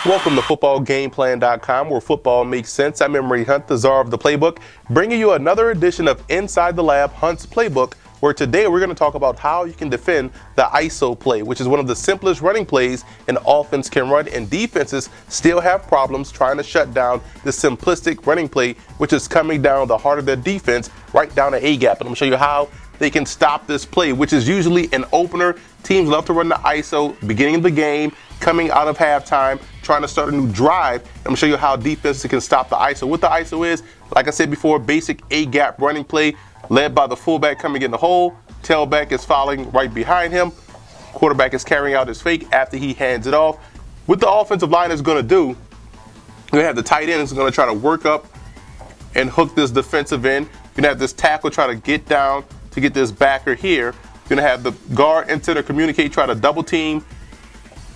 Welcome to footballgameplan.com, where football makes sense. I'm Emory Hunt, the czar of the playbook, bringing you another edition of Inside the Lab, Hunt's Playbook, where today we're going to talk about how you can defend the ISO play, which is one of the simplest running plays an offense can run, and defenses still have problems trying to shut down this simplistic running play, which is coming down the heart of their defense, right down the A-gap. And I'm going to show you how they can stop this play, which is usually an opener. Teams love to run the ISO beginning of the game, coming out of halftime, trying to start a new drive. I'm going to show you how defenses can stop the ISO. What the ISO is, like I said before, basic A-gap running play led by the fullback coming in the hole. Tailback is following right behind him. Quarterback is carrying out his fake after he hands it off. What the offensive line is going to do, you're going to have the tight end is going to try to work up and hook this defensive end. You're going to have this tackle try to get down to get this backer here. You're going to have the guard and center communicate, try to double team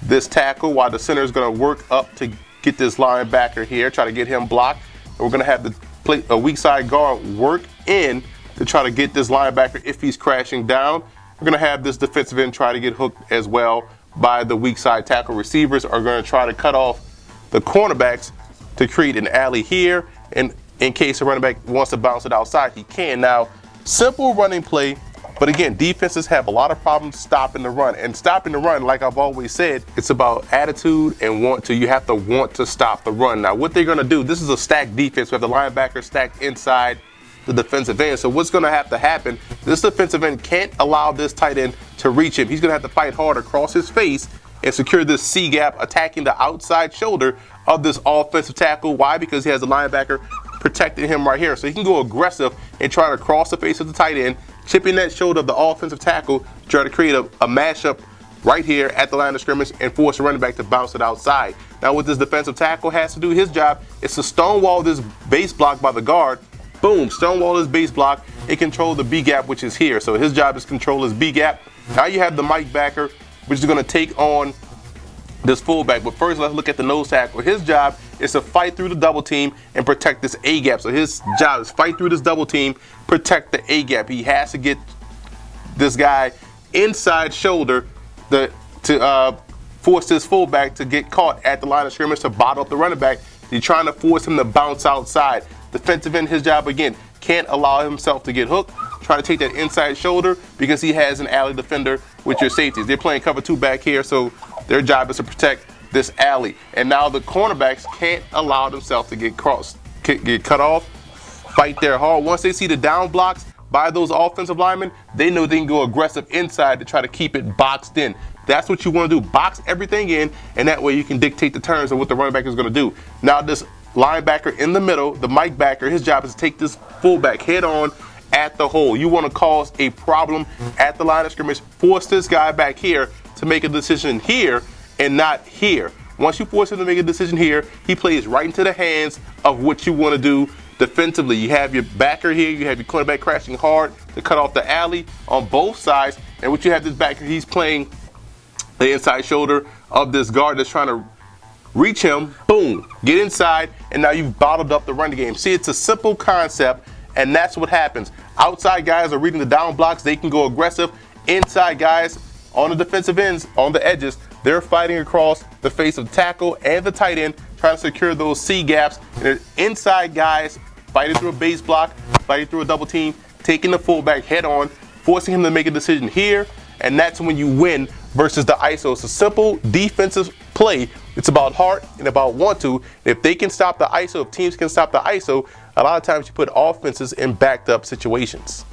this tackle while the center is going to work up to get this linebacker here, try to get him blocked. And we're going to have a weak side guard work in to try to get this linebacker if he's crashing down. We're going to have this defensive end try to get hooked as well by the weak side tackle. Receivers are going to try to cut off the cornerbacks to create an alley here. And in case a running back wants to bounce it outside, he can. Now, simple running play, but again, defenses have a lot of problems stopping the run. And stopping the run, like I've always said, it's about attitude and want to. You have to want to stop the run. Now, what they're going to do, this is a stacked defense. We have the linebacker stacked inside the defensive end. So what's going to have to happen, this defensive end can't allow this tight end to reach him. He's going to have to fight hard across his face and secure this C gap, attacking the outside shoulder of this offensive tackle. Why? Because he has the linebacker protecting him right here. So he can go aggressive and try to cross the face of the tight end, chipping that shoulder of the offensive tackle, try to create a mashup right here at the line of scrimmage and force the running back to bounce it outside. Now what this defensive tackle has to do, his job is to stonewall this base block by the guard. Boom, stonewall his base block and control the B gap, which is here. So his job is to control his B gap. Now you have the Mike backer, which is going to take on this fullback. But first, let's look at the nose tackle. His job is to fight through the double team and protect this A gap. So his job is fight through this double team, protect the A gap. He has to get this guy inside shoulder to force this fullback to get caught at the line of scrimmage to bottle up the running back. You're trying to force him to bounce outside. Defensive end, his job again, can't allow himself to get hooked. Try to take that inside shoulder because he has an alley defender with your safeties. They're playing cover two back here, so their job is to protect this alley. And now the cornerbacks can't allow themselves to get cut off, fight there hard. Once they see the down blocks by those offensive linemen, they know they can go aggressive inside to try to keep it boxed in. That's what you want to do. Box everything in, and that way you can dictate the terms of what the running back is going to do. Now this linebacker in the middle, the Mike backer, his job is to take this fullback head on at the hole. You want to cause a problem at the line of scrimmage, force this guy back here to make a decision here and not here. Once you force him to make a decision here, he plays right into the hands of what you want to do defensively. You have your backer here, you have your cornerback crashing hard to cut off the alley on both sides, and what you have this backer, he's playing the inside shoulder of this guard that's trying to reach him, boom, get inside, and now you've bottled up the running game. See, it's a simple concept, and that's what happens. Outside guys are reading the down blocks, they can go aggressive. Inside guys on the defensive ends, on the edges, they're fighting across the face of the tackle and the tight end, trying to secure those C gaps. And there's inside guys fighting through a base block, fighting through a double team, taking the fullback head on, forcing him to make a decision here, and that's when you win versus the ISO. It's a simple defensive play. It's about heart and about want to. And if they can stop the ISO, if teams can stop the ISO, a lot of times you put offenses in backed up situations.